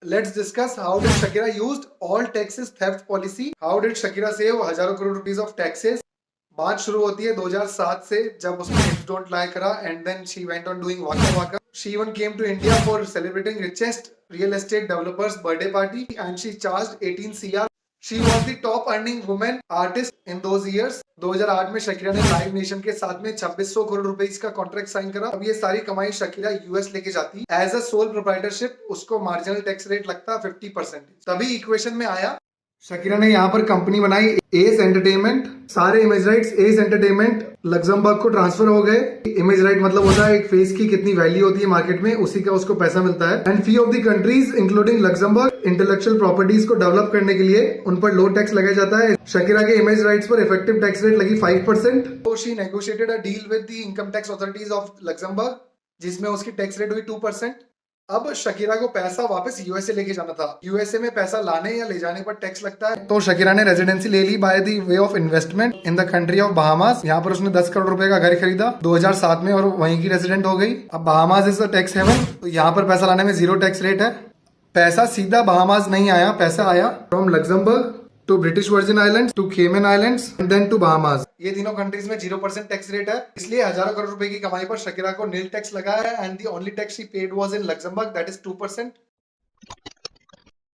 Let's discuss how did Shakira used all taxes theft policy. How did Shakira save हजारों crore rupees of taxes? बात शुरू होती है 2007 से जब उसने Hips Don't Lie करा and then she went on doing Waka Waka. She even came to India for celebrating richest real estate developers birthday party and she charged 18 CR. She was the top earning woman artist in those years. 2008 में Shakira ने live nation के साथ में 2600 करोड़ रुपए का contract sign करा। अब ये सारी कमाई शकीरा यूएस लेके जाती एज अ सोल प्रोप्राइटरशिप, उसको मार्जिनल टैक्स रेट लगता 50%। तभी इक्वेशन में आया शकीरा ने यहाँ पर कंपनी बनाई एस एंटरटेनमेंट। सारे image rights S entertainment Luxembourg को ट्रांसफर हो गए। इमेज राइट मतलब होता है एक फेस की कितनी वैल्यू होती है मार्केट में, उसी का उसको पैसा मिलता है। And fee of the countries including Luxembourg intellectual properties को डेवलप करने के लिए उन पर लो टैक्स लगाया जाता है। शकीरा के इमेज राइट्स पर इफेक्टिव टैक्स रेट लगी 5%। तो she negotiated a deal with the income tax authorities of Luxembourg जिसमें उसकी टैक्स रेट हुई 2%। अब शकीरा को पैसा वापस यूएसए लेके जाना था। यूएसए में पैसा लाने या ले जाने पर टैक्स लगता है। तो शकीरा ने रेजिडेंसी ले ली by the way of investment in the country of Bahamas. यहाँ पर उसने 10 करोड़ रुपए का घर खरीदा 2007 में और वहीं की रेजिडेंट हो गई। अब Bahamas is a tax haven, तो यहाँ पर पैसा लाने में 0 टैक्स रेट है। पैसा सीधा बहामास नहीं आया, पैसा आया from Luxembourg to British Virgin Islands to Cayman Islands and then to Bahamas. ये तीनों कंट्रीज में 0% टैक्स रेट है, इसलिए हजारों करोड़ रुपए की कमाई पर शकीरा को नील टैक्स लगा है and the only tax she paid was in Luxembourg that is 2%।